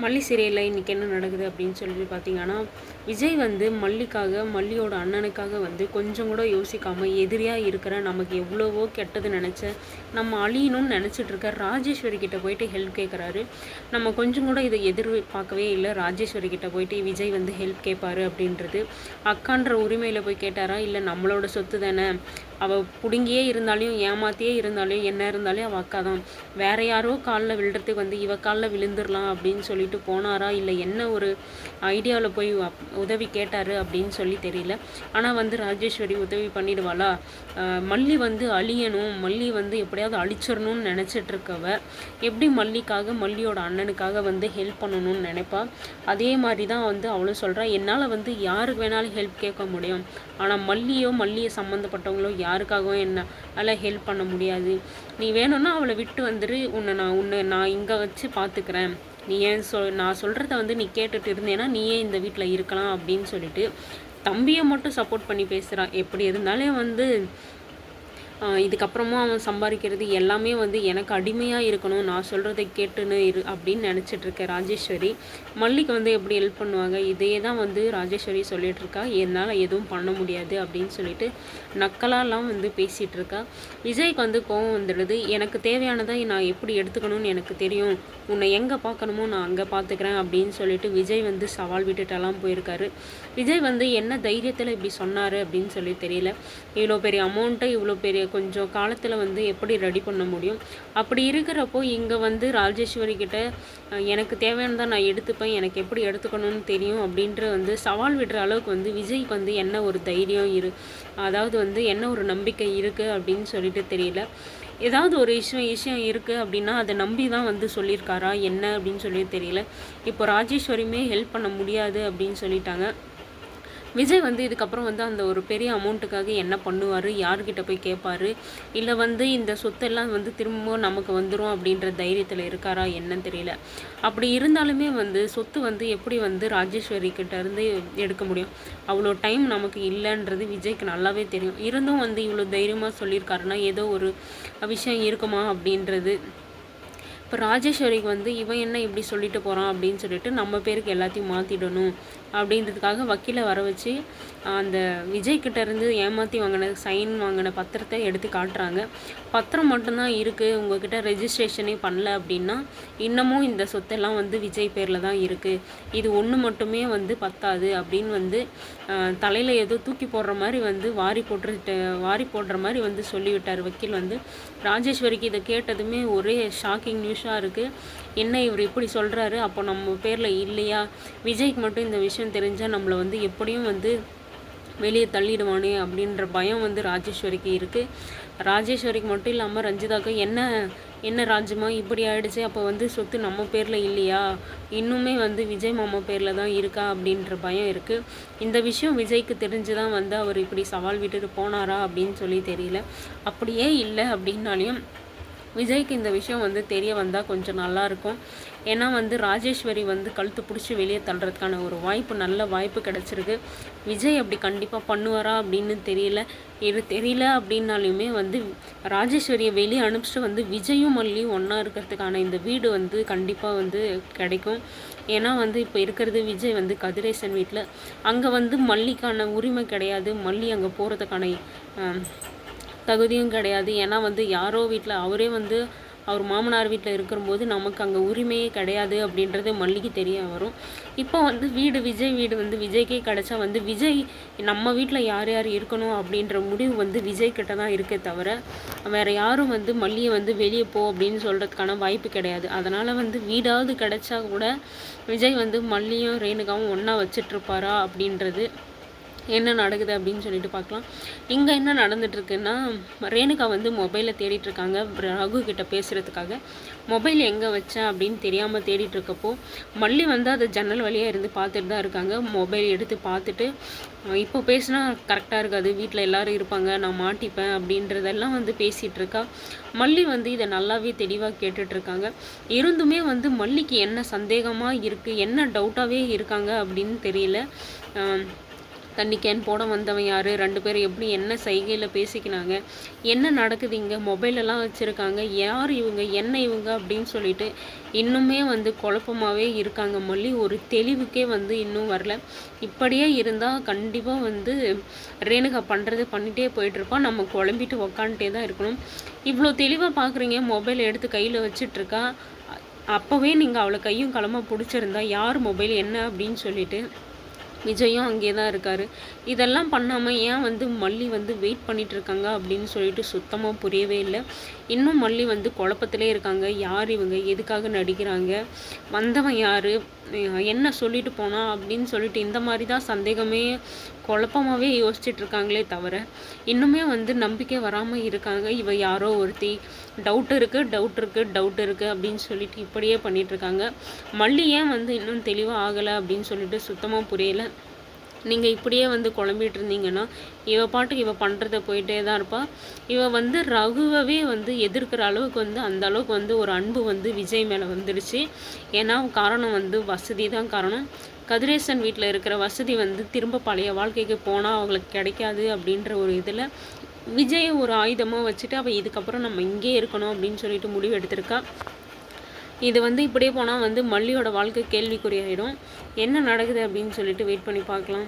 மல்லி சீரியலில் இன்றைக்கி என்ன நடக்குது அப்படின்னு சொல்லி பார்த்தீங்கன்னா, விஜய் வந்து மல்லிக்காக, மல்லியோட அண்ணனுக்காக வந்து கொஞ்சம் கூட யோசிக்காமல் எதிரியாக இருக்கிற நமக்கு எவ்வளவோ கெட்டது நினச்ச நம்ம அழியணும்னு நினச்சிட்ருக்க ராஜேஸ்வரி கிட்ட போயிட்டு ஹெல்ப் கேட்குறாரு. நம்ம கொஞ்சம் கூட இதை எதிர்பார்க்கவே இல்லை. ராஜேஸ்வரி கிட்ட போயிட்டு விஜய் வந்து ஹெல்ப் கேட்பாரு அப்படின்றது. அக்கான்ற உரிமையில் போய் கேட்டாரா, இல்லை நம்மளோட சொத்து தானே, அவள் பிடுங்கியே இருந்தாலும் ஏமாத்தியே இருந்தாலும் என்ன இருந்தாலும் அவள் அக்கா தான், வேற யாரோ காலில் விழுறதுக்கு வந்து இவ காலில் விழுந்துடலாம் அப்படின்னு சொல்லிட்டு போனாரா, இல்லை என்ன ஒரு ஐடியாவில் போய் உதவி கேட்டார் அப்படின்னு சொல்லி தெரியல. ஆனால் வந்து ராஜேஸ்வரி உதவி பண்ணிடுவாளா? மல்லி வந்து அழியணும், மல்லி வந்து எப்படியாவது அழிச்சிடணும்னு நினச்சிட்ருக்கவ எப்படி மல்லிக்காக, மல்லியோட அண்ணனுக்காக வந்து ஹெல்ப் பண்ணணும்னு நினைப்பா. அதே மாதிரி தான் வந்து அவளும் சொல்கிறா, என்னால் வந்து யாருக்கு வேணாலும் ஹெல்ப் கேட்க முடியும், ஆனால் மல்லியை சம்மந்தப்பட்டவங்களோ யாருக்காகவும் என்னால் ஹெல்ப் பண்ண முடியாது. நீ வேணும்னா அவளை விட்டு வந்துரு, உன்னை நான் இங்கே வச்சு பார்த்துக்கிறேன், நீ ஏன் நான் சொல்கிறத வந்து நீ கேட்டுட்டு இருந்தேன்னா நீயே இந்த வீட்டில் இருக்கலாம் அப்படின்னு சொல்லிட்டு தம்பியை மட்டும் சப்போர்ட் பண்ணி பேசுகிறான். எப்படி இருந்தாலும் வந்து இதுக்கப்புறமா அவன் சம்பாதிக்கிறது எல்லாமே வந்து எனக்கு அடிமையாக இருக்கணும், நான் சொல்கிறத கேட்டுன்னு அப்படின்னு நினச்சிட்ருக்க ராஜேஸ்வரி மல்லிக்கு வந்து எப்படி ஹெல்ப் பண்ணுவாங்க? இதே தான் வந்து ராஜேஸ்வரி சொல்லிகிட்ருக்கா. என்னால் எதுவும் பண்ண முடியாது அப்படின்னு சொல்லிட்டு நக்கலாலாம் வந்து பேசிகிட்ருக்கா. விஜய்க்கு வந்து கோவம் வந்துடுது. எனக்கு தேவையானதை நான் எப்படி எடுத்துக்கணும்னு எனக்கு தெரியும், உன்னை எங்கே பார்க்கணுமோ நான் அங்கே பார்த்துக்கிறேன் அப்படின்னு சொல்லிட்டு விஜய் வந்து சவால் விட்டுட்டெல்லாம் போயிருக்காரு. விஜய் வந்து என்ன தைரியத்தில் இப்படி சொன்னார் அப்படின்னு சொல்லி தெரியல. இவ்வளோ பெரிய அமௌண்ட்டை இவ்வளோ பெரிய கொஞ்சம் காலத்தில் வந்து எப்படி ரெடி பண்ண முடியும்? அப்படி இருக்கிறப்போ இங்கே வந்து ராஜேஸ்வரி கிட்ட எனக்கு தேவையானதான் நான் எடுத்துப்பேன், எனக்கு எப்படி எடுத்துக்கணும்னு தெரியும் அப்படின்ற வந்து சவால் விடுற அளவுக்கு வந்து விஜய்க்கு வந்து என்ன ஒரு தைரியம் அதாவது வந்து என்ன ஒரு நம்பிக்கை இருக்குது அப்படின்னு சொல்லிட்டு தெரியல. ஏதாவது ஒரு விஷயம் இருக்குது அப்படின்னா அதை நம்பி தான் வந்து சொல்லியிருக்காரா என்ன அப்படின்னு சொல்லி தெரியல. இப்போ ராஜேஸ்வரியுமே ஹெல்ப் பண்ண முடியாது அப்படின்னு சொல்லிட்டாங்க. விஜய் வந்து இதுக்கப்புறம் வந்து அந்த ஒரு பெரிய அமௌண்ட்டுக்காக என்ன பண்ணுவார், யார்கிட்ட போய் கேட்பார், இல்லை வந்து இந்த சொத்தெல்லாம் வந்து திரும்பவும் நமக்கு வந்துடும் அப்படின்ற தைரியத்தில் இருக்காரா என்னன்னு தெரியல. அப்படி இருந்தாலுமே வந்து சொத்து வந்து எப்படி வந்து ராஜேஸ்வரி கிட்ட இருந்து எடுக்க முடியும்? அவ்வளோ டைம் நமக்கு இல்லைன்றது விஜய்க்கு நல்லாவே தெரியும். இருந்தும் வந்து இவ்வளோ தைரியமாக சொல்லியிருக்காருன்னா ஏதோ ஒரு விஷயம் இருக்குமா அப்படின்றது. இப்போ ராஜேஸ்வரிக்கு வந்து இவன் என்ன இப்படி சொல்லிட்டு போகிறான் அப்படின்னு சொல்லிட்டு நம்ம பேருக்கு எல்லாத்தையும் மாற்றிடணும் அப்படின்றதுக்காக வக்கீலை வர வச்சு அந்த விஜய்கிட்ட இருந்து ஏமாற்றி வாங்கின சைன் வாங்கின பத்திரத்தை எடுத்து காட்டுறாங்க. பத்திரம் மட்டும்தான் இருக்குது, உங்ககிட்ட ரெஜிஸ்ட்ரேஷனே பண்ணல அப்படின்னா இன்னமும் இந்த சொத்தெல்லாம் வந்து விஜய் பேரில் தான் இருக்குது, இது ஒன்று மட்டுமே வந்து பத்தாது அப்படின்னு வந்து தலையில் ஏதோ தூக்கி போடுற மாதிரி வந்து வாரி போடுற மாதிரி வந்து சொல்லிவிட்டார் வக்கீல் வந்து. ராஜேஸ்வரிக்கு இதை கேட்டதுமே ஒரே ஷாக்கிங் நியூஸாக இருக்குது. என்ன இவர் இப்படி சொல்கிறாரு, அப்போ நம்ம பேரில் இல்லையா, விஜய்க்கு மட்டும் இந்த விஷயம் தெரிஞ்சால் நம்மளை வந்து எப்படியும் வந்து வெளியே தள்ளிடுவானே அப்படின்ற பயம் வந்து ராஜேஸ்வரிக்கு இருக்குது. ராஜேஸ்வரிக்கு மட்டும் இல்லாமல் ரஞ்சிதாவுக்கு என்ன ராஜ்யமா இப்படி ஆகிடுச்சு, அப்போ வந்து சொத்து நம்ம பேரில் இல்லையா, இன்னுமே வந்து விஜய் மாமா பேரில் தான் இருக்கா அப்படின்ற பயம் இருக்குது. இந்த விஷயம் விஜய்க்கு தெரிஞ்சு தான் வந்து அவர் இப்படி சவால் விட்டுட்டு போனாரா அப்படின்னு சொல்லி தெரியல. அப்படியே இல்லை அப்படின்னாலையும் விஜய்க்கு இந்த விஷயம் வந்து தெரிய வந்தால் கொஞ்சம் நல்லாயிருக்கும். ஏன்னா வந்து ராஜேஸ்வரி வந்து கழுத்து பிடிச்சி வெளியே தள்ளுறதுக்கான ஒரு நல்ல வாய்ப்பு கிடச்சிருக்கு. விஜய் அப்படி கண்டிப்பாக பண்ணுவாரா அப்படின்னு தெரியல அப்படின்னாலுமே வந்து ராஜேஸ்வரியை வெளியே அனுப்பிச்சிட்டு வந்து விஜயும் மல்லியும் ஒன்றா இருக்கிறதுக்கான இந்த வீடு வந்து கண்டிப்பாக வந்து கிடைக்கும். ஏன்னா வந்து இப்போ இருக்கிறது விஜய் வந்து கதிரேசன் வீட்டில், அங்கே வந்து மல்லிக்கான உரிமை கிடையாது, மல்லி அங்கே போகிறதுக்கான தகுதியும் கிடையாது. ஏன்னா வந்து யாரோ வீட்டில் அவரே வந்து அவர் மாமனார் வீட்டில் இருக்கும்போது நமக்கு அங்கே உரிமையே கிடையாது அப்படின்றது மல்லிக்கு தெரிய வரும். இப்போ வந்து விஜய் வீடு வந்து விஜய்க்கே கிடச்சா வந்து விஜய் நம்ம வீட்டில் யார் யார் இருக்கணும் அப்படின்ற முடிவு வந்து விஜய் கிட்ட தான் இருக்கே தவிர வேறு யாரும் வந்து மல்லியை வந்து வெளியே போ அப்படின்னு சொல்கிறதுக்கான வாய்ப்பு கிடையாது. அதனால் வந்து வீடாவது கிடச்சா கூட விஜய் வந்து மல்லியும் ரேணுகாவும் ஒன்றா வச்சிட்ருப்பாரா அப்படின்றது என்ன நடக்குது அப்படின்னு சொல்லிட்டு பார்க்கலாம். இங்கே என்ன நடந்துட்டுருக்குன்னா, ரேணுகா வந்து மொபைலை தேடிட்டுருக்காங்க ரகு கிட்ட பேசுகிறதுக்காக. மொபைல் எங்கே வச்சேன் அப்படின்னு தெரியாமல் தேடிட்டுருக்கப்போ மல்லி வந்து அதை ஜன்னல் வழியாக இருந்து பார்த்துட்டு தான் இருக்காங்க. மொபைல் எடுத்து பார்த்துட்டு இப்போ பேசினா கரெக்டாக இருக்காது, வீட்டில் எல்லோரும் இருப்பாங்க, நான் மாட்டிப்பேன் அப்படின்றதெல்லாம் வந்து பேசிகிட்ருக்கா. மல்லி வந்து இதை நல்லாவே தெளிவாக கேட்டுட்ருக்காங்க. இருந்துமே வந்து மல்லிக்கு என்ன சந்தேகமாக இருக்குது, என்ன டவுட்டாகவே இருக்காங்க அப்படின்னு தெரியல. தண்ணி கேன் போட வந்தவன் யார், 2 பேரும் எப்படி என்ன சைகையில் பேசிக்கினாங்க, என்ன நடக்குது இங்கே, மொபைலெல்லாம் வச்சுருக்காங்க, யார் இவங்க, என்ன இவங்க அப்படின்னு சொல்லிட்டு இன்னுமே வந்து குழப்பமாகவே இருக்காங்க மல்லி. ஒரு தெளிவுக்கே வந்து இன்னும் வரல. இப்படியே இருந்தால் கண்டிப்பாக வந்து ரேணுகா பண்ணுறது பண்ணிகிட்டே போயிட்டுருப்பா. நம்ம குழம்பிட்டு உக்காந்துட்டே தான் இருக்கணும். இவ்வளோ தெளிவாக பார்க்குறீங்க, மொபைல் எடுத்து கையில் வச்சிட்ருக்கா. அப்போவே நீங்கள் அவளை கையும் களமாக பிடிச்சிருந்தா யார் மொபைல் என்ன அப்படின்னு சொல்லிட்டு விஜயும் அங்கே தான் இருக்கார். இதெல்லாம் பண்ணாமல் ஏன் வந்து மல்லி வந்து வெயிட் பண்ணிகிட்ருக்காங்க அப்படின்னு சொல்லிட்டு சுத்தமாக புரியவே இல்லை. இன்னும் மல்லி வந்து குழப்பத்திலே இருக்காங்க. யார் இவங்க, எதுக்காக நடிக்கிறாங்க, வந்தவன் யார், என்ன சொல்லிட்டு போனா அப்படின்னு சொல்லிட்டு இந்த மாதிரி தான் சந்தேகமே குழப்பமாகவே யோசிச்சுட்ருக்காங்களே தவிர இன்னுமே வந்து நம்பிக்கை வராமல் இருக்காங்க. இவ யாரோ ஒருத்தி, டவுட் இருக்குது அப்படின்னு சொல்லிட்டு இப்படியே பண்ணிகிட்ருக்காங்க. மல்லி ஏன் வந்து இன்னும் தெளிவாக ஆகலை அப்படின்னு சொல்லிட்டு சுத்தமாக புரியலை. நீங்கள் இப்படியே வந்து குழம்பிட்டு இருந்தீங்கன்னா இவ பாட்டுக்கு இவ பண்ணுறத போயிட்டே தான் இருப்பாள். இவ வந்து ரகுவவே வந்து எதிர்க்கிற அளவுக்கு வந்து அந்த அளவுக்கு வந்து ஒரு அன்பு வந்து விஜய் மேலே வந்துடுச்சு. ஏன்னா காரணம் வந்து வசதி தான் காரணம். கதிரேசன் வீட்டில் இருக்கிற வசதி வந்து திரும்ப பழைய வாழ்க்கைக்கு போனால் அவங்களுக்கு கிடைக்காது அப்படின்ற ஒரு இதில் விஜயை ஒரு ஆயுதமாக வச்சுட்டு அவள் இதுக்கப்புறம் நம்ம இங்கே இருக்கணும் அப்படின்னு சொல்லிட்டு முடிவு எடுத்திருக்கா. இது வந்து இப்படியே போனால் வந்து மல்லியோட வாழ்க்கை கேள்விக்குறியாயிடும். என்ன நடக்குது அப்படின்னு சொல்லிட்டு வெயிட் பண்ணி பார்க்கலாம்.